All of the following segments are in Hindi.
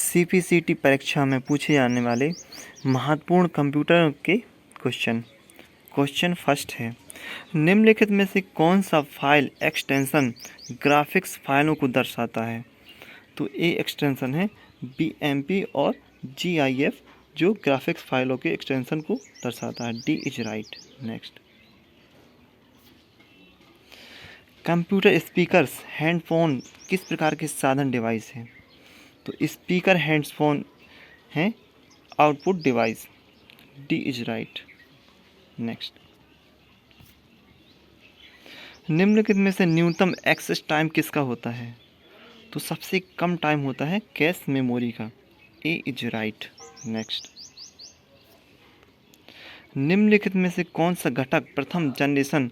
सीपीसीटी परीक्षा में पूछे जाने वाले महत्वपूर्ण कंप्यूटर के क्वेश्चन। क्वेश्चन फर्स्ट है, निम्नलिखित में से कौन सा फाइल एक्सटेंशन ग्राफिक्स फाइलों को दर्शाता है? तो ए एक्सटेंशन है बीएमपी और जीआईएफ जो ग्राफिक्स फाइलों के एक्सटेंशन को दर्शाता है। D is right. Next, computer speakers handphone किस प्रकार के साधन डिवाइस है? तो स्पीकर हैंडफोन है output device. D is right. Next, निम्नलिखित में से न्यूनतम एक्सेस टाइम किसका होता है? तो सबसे कम टाइम होता है कैश मेमोरी का। ए इज राइट। नेक्स्ट, निम्नलिखित में से कौन सा घटक प्रथम जनरेशन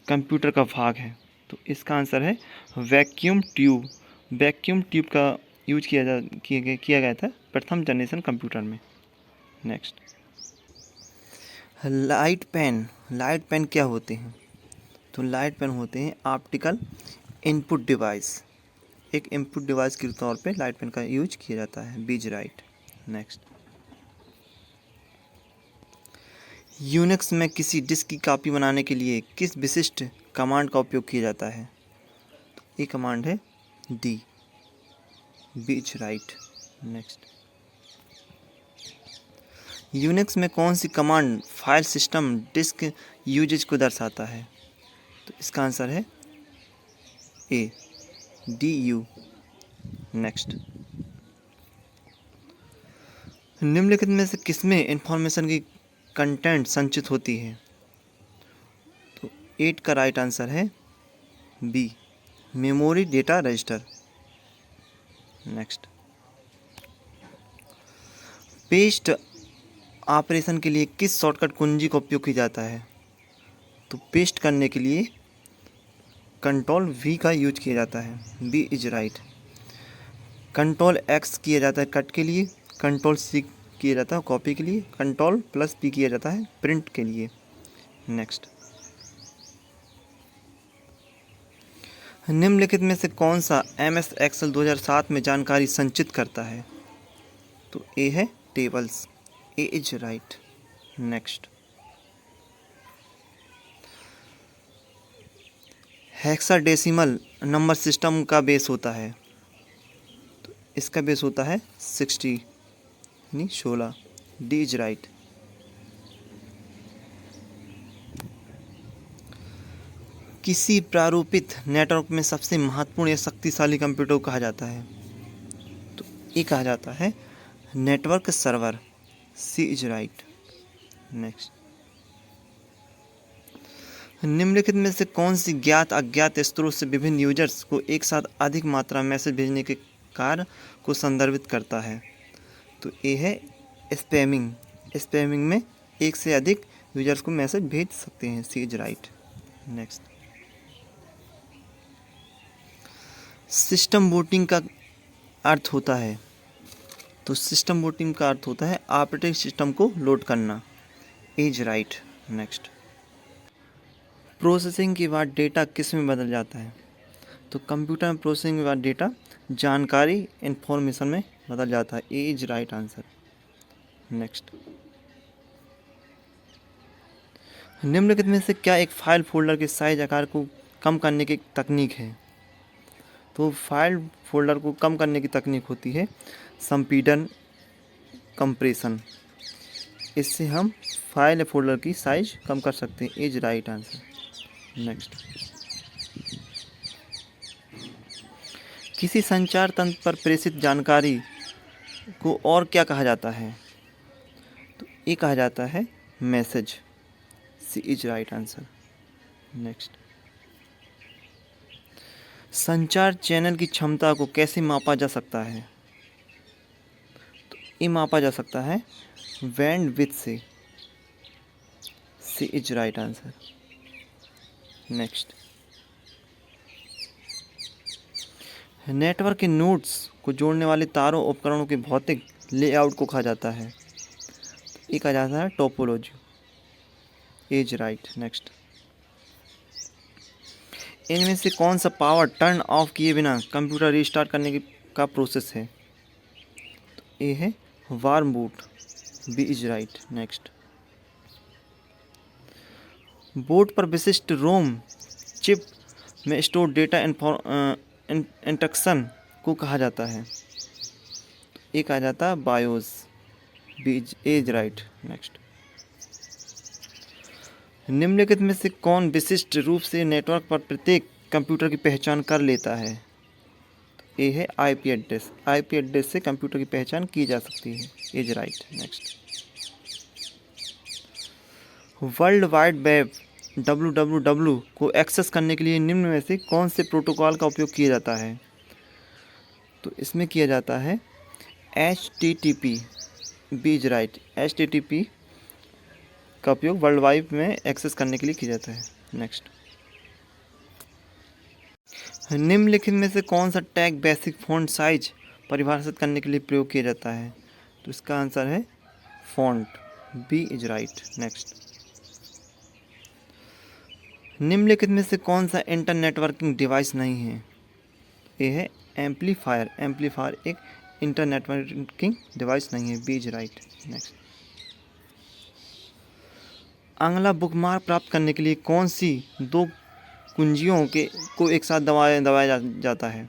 कंप्यूटर का भाग है? तो इसका आंसर है वैक्यूम ट्यूब। वैक्यूम ट्यूब का यूज किया गया था प्रथम जनरेशन कंप्यूटर में। नेक्स्ट, लाइट पेन क्या होते हैं? तो लाइट पेन होते हैं ऑप्टिकल इनपुट डिवाइस। एक इनपुट डिवाइस के तौर पे लाइट पेन का यूज किया जाता है। बीज राइट। नेक्स्ट, यूनिक्स में किसी डिस्क की कॉपी बनाने के लिए किस विशिष्ट कमांड का उपयोग किया जाता है? तो ये कमांड है डी। बीज राइट। नेक्स्ट, यूनिक्स में कौन सी command file system disk usage को दर्शाता है? तो इसका आंसर है ए डी यू। नेक्स्ट, निम्नलिखित में से किसमें इंफॉर्मेशन की कंटेंट संचित होती है? तो 8 का राइट आंसर है B memory data register. Next, paste operation के लिए किस शॉर्टकट कुंजी का उपयोग किया जाता है? तो पेस्ट करने के लिए कंट्रोल वी का यूज किया जाता है। B is right. Control X किया जाता है कट के लिए, कंट्रोल सी किया जाता है कॉपी के लिए, कंट्रोल प्लस पी किया जाता है प्रिंट के लिए। नेक्स्ट, निम्नलिखित में से कौन सा एमएस एक्सेल 2007 में जानकारी संचित करता है? तो ए है tables. A is right. Next, hexadecimal number system का बेस होता है? तो इसका बेस होता है 16। D is right. किसी प्रारूपित नेटवर्क में सबसे महत्वपूर्ण या शक्तिशाली कंप्यूटर को कहा जाता है? तो ये कहा जाता है network server. C is right. Next, निम्नलिखित में से कौन सी ज्ञात अज्ञात स्रोत से विभिन्न यूजर्स को एक साथ अधिक मात्रा में मैसेज भेजने के कार्य को संदर्भित करता है? तो ये है स्पैमिंग। स्पैमिंग में एक से अधिक यूजर्स को मैसेज भेज सकते हैं। C is right. Next, system booting का अर्थ होता है? तो सिस्टम बूटिंग का अर्थ होता है ऑपरेटिंग सिस्टम को लोड करना। Is right. नेक्स्ट, प्रोसेसिंग के बाद डेटा किस में बदल जाता है? तो कंप्यूटर में प्रोसेसिंग के बाद डेटा जानकारी इंफॉर्मेशन में बदल जाता है। ए इज राइट आंसर। नेक्स्ट, निम्नलिखित में से क्या एक फाइल फोल्डर के साइज आकार को कम करने की तकनीक है? तो फाइल फोल्डर को कम करने की तकनीक होती है संपीड़न कंप्रेशन। इससे हम फाइल या फोल्डर की साइज कम कर सकते हैं। Is right answer. नेक्स्ट, किसी संचार तंत्र पर प्रेषित जानकारी को और क्या कहा जाता है? तो ये कहा जाता है message. C is right answer. Next, संचार चैनल की क्षमता को कैसे मापा जा सकता है? तो ये मापा जा सकता है बैंडविड्थ से। C is right answer. Next, network के नोड्स को जोड़ने वाले तारों उपकरणों के भौतिक लेआउट को कहा जाता है? ये कहा जाता है टोपोलॉजी। Is right. नेक्स्ट, इनमें से कौन सा पावर टर्न ऑफ किए बिना कंप्यूटर रीस्टार्ट करने का प्रोसेस है? तो ए है warm boot, B is right. Next, board पर विशिष्ट रोम चिप में स्टोर डेटा इंस्ट्रक्शन को कहा जाता है। ए कहा जाता है BIOS, B is right. Next, निम्नलिखित में से कौन विशिष्ट रूप से नेटवर्क पर प्रत्येक कंप्यूटर की पहचान कर लेता है? ए है आईपी एड्रेस, आईपी एड्रेस से कंप्यूटर की पहचान की जा सकती है, is right. Next, world wide web www को एक्सेस करने के लिए निम्न में से कौन से प्रोटोकॉल का उपयोग किया जाता है? तो इसमें किया जाता है HTTP, B is right. HTTP का उपयोग वर्ल्ड वाइड में एक्सेस करने के लिए किया जाता है। नेक्स्ट, निम्नलिखित में से कौन सा टैग बेसिक फ़ॉन्ट साइज परिभाषित करने के लिए प्रयोग किया जाता है? तो इसका आंसर है font, B is right. Next, निम्नलिखित में से कौन सा इंटर नेटवर्किंग डिवाइस नहीं है? ए है एम्पलीफायर, एम्पलीफायर एक इंटर नेटवर्किंग डिवाइस नहीं है, बी इज राइट। नेक्स्ट, अगला बुकमार्क प्राप्त करने के लिए कौन सी दो कुंजियों को एक साथ दबाया जाता है?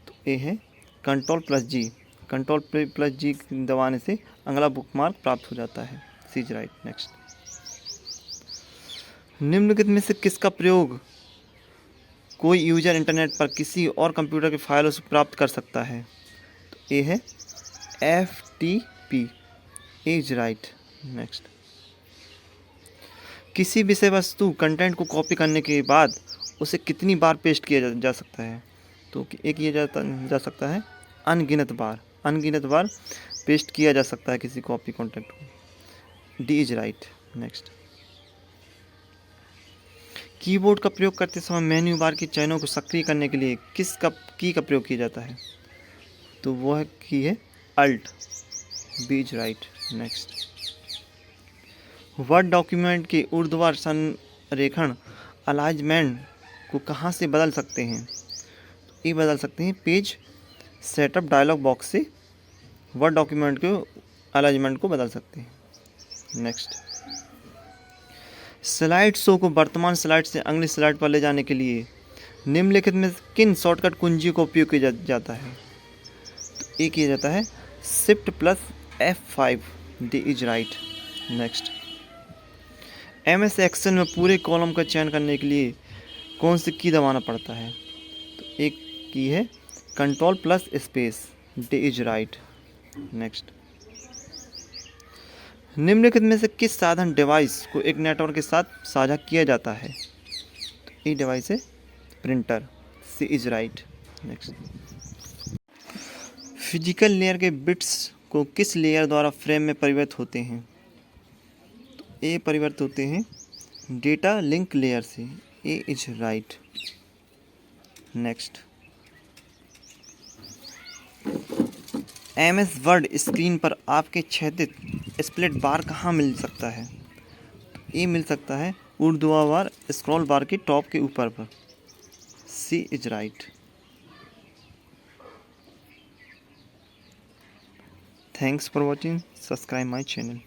तो ए है कंट्रोल प्लस जी, कंट्रोल प्लस जी दबाने से अगला बुकमार्क प्राप्त हो जाता है, सी इज राइट। नेक्स्ट, निम्नलिखित में से किसका प्रयोग कोई यूजर इंटरनेट पर किसी और कंप्यूटर के फाइलों से प्राप्त कर सकता है? तो ए है FTP, इज राइट। नेक्स्ट, किसी विषय वस्तु कंटेंट को कॉपी करने के बाद उसे कितनी बार पेस्ट किया जा सकता है? तो एक किया जा सकता है अनगिनत बार, अनगिनत बार पेस्ट किया जा सकता है किसी कॉपी कंटेंट को, D is right. Next, keyboard का प्रयोग करते समय मेन्यू बार के चयनों को सक्रिय करने के लिए किस की का प्रयोग किया जाता है? तो वह की है Alt, B is right. Next, word document के ऊर्ध्वाधर संरेखण अलाइनमेंट को कहाँ से बदल सकते हैं? तो ये बदल सकते हैं पेज सेटअप डायलॉग बॉक्स से वर्ड डॉक्यूमेंट के अलाइनमेंट को बदल सकते हैं। नेक्स्ट, स्लाइड शो को वर्तमान स्लाइड से अगली स्लाइड पर ले जाने के लिए निम्नलिखित में किन शॉर्टकट कुंजी का उपयोग किया जाता है? तो ये किया जाता है shift plus F5, D is right. Next, MS Excel में पूरे कॉलम का चयन करने के लिए कौन सी की दबाना पड़ता है? तो एक की है control plus space, D is right. Next, निम्नलिखित में से किस साधन डिवाइस को एक नेटवर्क के साथ साझा किया जाता है? तो ये डिवाइस है printer, C is right. Next, physical layer के बिट्स को किस लेयर द्वारा फ्रेम में परिवर्तित होते हैं? तो ए परिवर्तित होते हैं डेटा लिंक लेयर से, A is right. Next, MS Word screen पर आपके क्षैतिज स्प्लिट बार कहाँ मिल सकता है? तो ये मिल सकता है ऊर्ध्वाधर स्क्रॉल बार के टॉप के ऊपर पर, C is right. Thanks for watching, subscribe my channel.